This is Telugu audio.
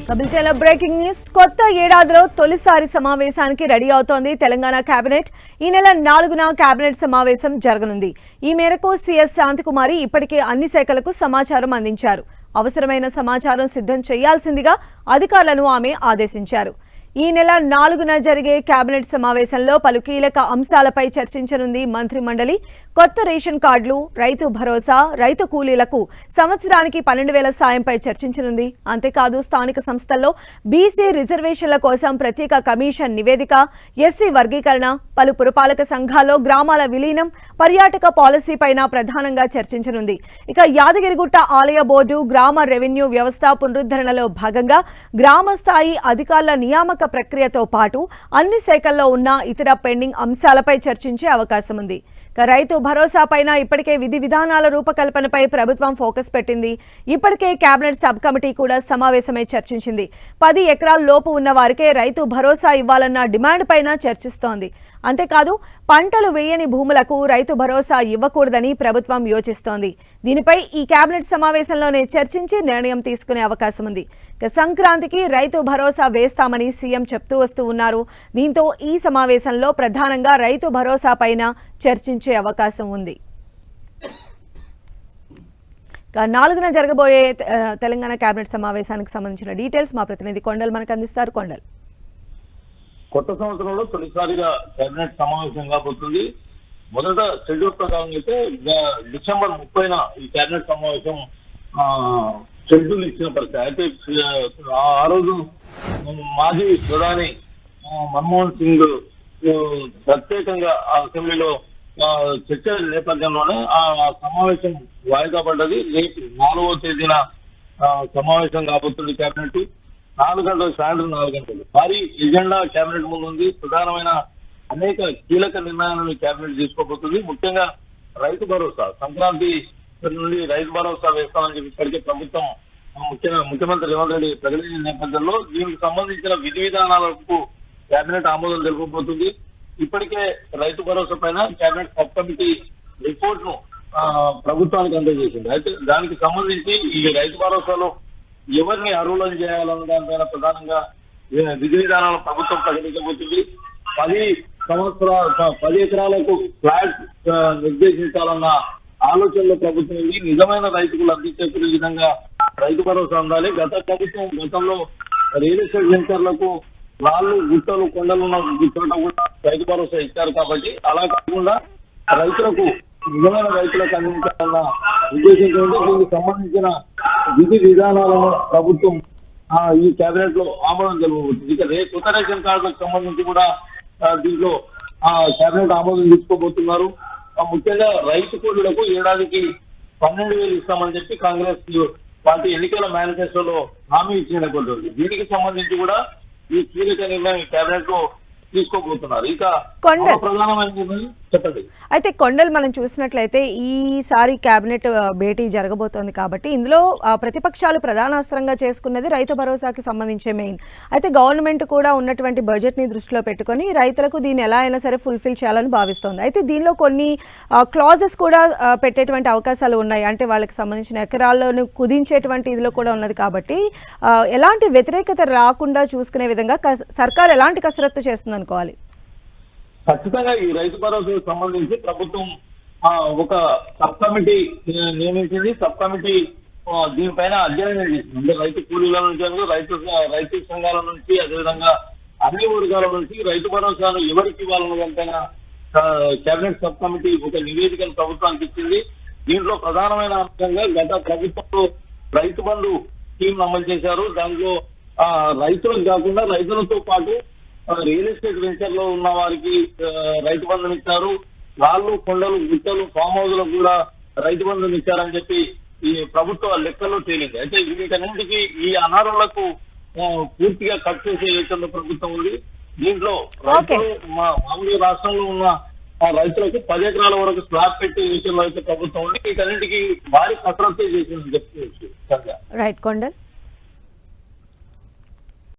కబిల్చేల బ్రేకింగ్ న్యూస్. కొత్త ఏడాదిలో తొలిసారి సమావేశానికి రెడీ అవుతోంది తెలంగాణ కేబినెట్. ఈ నెల 4న కేబినెట్ సమావేశం జరగనుంది. ఈ మేరకు సీఎస్ శాంతికుమారి ఇప్పటికే అన్ని శాఖలకు సమాచారం అందించారు. అవసరమైన సమాచారం సిద్ధం చేయాల్సిందిగా అధికారులను ఆమె ఆదేశించారు. ఈ నెల 4న జరిగే కేబినెట్ సమావేశంలో పలు కీలక అంశాలపై చర్చించనుంది మంత్రి మండలి. కొత్త రేషన్ కార్డులు, రైతు భరోసా, రైతు కూలీలకు సంవత్సరానికి 12,000 సాయంపై చర్చించనుంది. అంతేకాదు స్థానిక సంస్థల్లో బీసీ రిజర్వేషన్ల కోసం ప్రత్యేక కమిషన్ నివేదిక, ఎస్సీ వర్గీకరణ, పలు పురపాలక సంఘాల్లో గ్రామాల విలీనం, పర్యాటక పాలసీపైన ప్రధానంగా చర్చించనుంది. ఇక యాదగిరిగుట్ట ఆలయ బోర్డు, గ్రామ రెవెన్యూ వ్యవస్థ పునరుద్ధరణలో భాగంగా గ్రామ స్థాయి అధికారుల నియామక ప్రక్రియతో పాటు అన్ని శాఖల్లో ఉన్న ఇతర పెండింగ్ అంశాలపై చర్చించే అవకాశం ఉంది. రైతు భరోసా పైన ఇప్పటికే విధి విధానాల రూపకల్పనపై ప్రభుత్వం ఫోకస్ పెట్టింది. ఇప్పటికే కేబినెట్ సబ్ కమిటీ కూడా సమావేశమై చర్చించింది. 10 ఎకరాల లోపు ఉన్న వారికే రైతు భరోసా ఇవ్వాలన్న డిమాండ్ పైన చర్చిస్తోంది. అంతేకాదు పంటలు వేయని భూములకు రైతు భరోసా ఇవ్వకూడదని ప్రభుత్వం యోచిస్తోంది. దీనిపై ఈ కేబినెట్ సమావేశంలోనే చర్చించి నిర్ణయం తీసుకునే అవకాశం ఉంది. సంక్రాంతికి రైతు భరోసా వేస్తామని సీఎం చెప్తూ వస్తూ ఉన్నారు. దీంతో ఈ సమావేశంలో ప్రధానంగా రైతు భరోసా పైన చర్చించే అవకాశం ఉంది. 4న జరగబోయే తెలంగాణ కేబినెట్ సమావేశానికి సంబంధించిన డీటెయిల్స్ మా ప్రతినిధి కొండల్ మనకు అందిస్తారు. కొండల్, కొత్త సంవత్సరంలో తొలిసారిగా కేబినెట్ సమావేశం కాబోతుంది. మొదట షెడ్యూల్ ప్రకారం అయితే డిసెంబర్ 30న ఈ కేబినెట్ సమావేశం షెడ్యూల్ ఇచ్చిన పరిస్థితి. అయితే ఆ రోజు మాజీ ప్రధాని మన్మోహన్ సింగ్ ప్రత్యేకంగా ఆ అసెంబ్లీలో చర్చల నేపథ్యంలోనే ఆ సమావేశం వాయిదా పడ్డది. రేపు 4వ తేదీన సమావేశం కాబోతుంది కేబినెట్. 4 గంటలు, సాయంత్రం 4 గంటలు భారీ ఎజెండా కేబినెట్ ముందు ఉంది. ప్రధానమైన అనేక కీలక నిర్ణయాలను కేబినెట్ తీసుకోబోతుంది. ముఖ్యంగా రైతు భరోసా, సంక్రాంతి నుండి రైతు భరోసా వేస్తామని చెప్పి ఇప్పటికే ప్రభుత్వం ముఖ్యమంత్రి రేవంత్ రెడ్డి ప్రకటించిన నేపథ్యంలో దీనికి సంబంధించిన విధి విధానాలకు కేబినెట్ ఆమోదం తెలుపబోతుంది. ఇప్పటికే రైతు భరోసా పైన కేబినెట్ సబ్ కమిటీ రిపోర్ట్ ను ప్రభుత్వానికి అందజేసింది. అయితే దానికి సంబంధించి ఈ రైతు భరోసాలో ఎవరిని అర్హులను చేయాలన్న దానిపైన ప్రధానంగా విధి విధానాలను ప్రభుత్వం ప్రకటించబోతుంది. 10 ఎకరాలకు ఫ్లాట్ నిర్దేశించాలన్న ఆలోచనలో ప్రభుత్వం ఉంది. నిజమైన రైతులు అందించే విధంగా రైతు భరోసా ఉండాలి. గతంలో రియల్ ఎస్టేట్ వెంచర్లకు రాళ్ళు, గుట్టలు, కొండలు ఉన్న చోట కూడా రైతు భరోసా ఇచ్చారు. కాబట్టి అలా కాకుండా రైతులకు, నిజమైన రైతులకు అందించాలన్న ఉద్దేశంతో దీనికి సంబంధించిన విధి విధానాలను ప్రభుత్వం ఈ కేబినెట్ లో ఆమోదం తెలుపబోతుంది. ఇక కొత్త రేషన్ కార్డులకు సంబంధించి కూడా దీంట్లో కేబినెట్ ఆమోదం తీసుకోబోతున్నారు. ముఖ్యంగా రైతు కూలీలకు ఏడాదికి 12,000 ఇస్తామని చెప్పి కాంగ్రెస్ పార్టీ ఎన్నికల మేనిఫెస్టోలో హామీ ఇచ్చినటువంటి దీనికి సంబంధించి కూడా ఈ కీలక నిర్ణయం కేబినెట్ లో తీసుకోబోతున్నారు. ఇక ప్రధానమైన చెప్పండి. అయితే కొండల్, మనం చూసినట్లయితే ఈసారి కేబినెట్ భేటీ జరగబోతోంది కాబట్టి ఇందులో ప్రతిపక్షాలు ప్రధానాస్త్రంగా చేసుకున్నది రైతు భరోసాకి సంబంధించే మెయిన్. అయితే గవర్నమెంట్ కూడా ఉన్నటువంటి బడ్జెట్ ని దృష్టిలో పెట్టుకొని రైతులకు దీన్ని ఎలా అయినా సరే ఫుల్ఫిల్ చేయాలని భావిస్తోంది. అయితే దీనిలో కొన్ని క్లాజెస్ కూడా పెట్టేటువంటి అవకాశాలు ఉన్నాయి. అంటే వాళ్ళకి సంబంధించిన ఎకరాలను కుదించేటువంటి ఇదిలో కూడా ఉన్నది. కాబట్టి ఎలాంటి వ్యతిరేకత రాకుండా చూసుకునే విధంగా సర్కార్ ఎలాంటి కసరత్తు చేస్తుంది అనుకోవాలి? ఖచ్చితంగా ఈ రైతు భరోసాకు సంబంధించి ప్రభుత్వం ఒక సబ్ కమిటీ నియమించింది. సబ్ కమిటీ దీనిపైన అధ్యయనం చేసింది. అంటే రైతు కూలీల నుంచి, రైతు సంఘాల నుంచి, అదేవిధంగా అన్ని వర్గాల నుంచి రైతు భరోసాను ఎవరికి ఇవ్వాలన్న దానిపైన కేబినెట్ సబ్ కమిటీ ఒక నివేదికను ప్రభుత్వానికి ఇచ్చింది. దీంట్లో ప్రధానమైన అంశంగా గత ప్రభుత్వంలో రైతు బంధు స్కీమ్ అమలు చేశారు. దాంట్లో రైతులకు కాకుండా రైతులతో పాటు రియల్ ఎస్టేట్ వెంచర్ లో ఉన్న వారికి రైతు బంధుని ఇచ్చారు. రాళ్ళు, కొండలు, గుట్టలు, ఫామ్ హౌస్లకు కూడా రైతు బంధుని ఇచ్చారని చెప్పి ఈ ప్రభుత్వ లెక్కల్లో తేలింది. అయితే వీటన్నింటికి ఈ అనర్హులకు పూర్తిగా కట్ చేసే యోచనలో ప్రభుత్వం ఉంది. దీంట్లో రైతులు మామూలుగా రాష్ట్రంలో ఉన్న రైతులకు 10 ఎకరాల వరకు స్లాబ్ పెట్టే యోచనలో అయితే ప్రభుత్వం ఉంది. వీటన్నింటికి భారీ కసరత్తు చేసిందని చెప్పుకోవచ్చు. రైట్ కొండల్.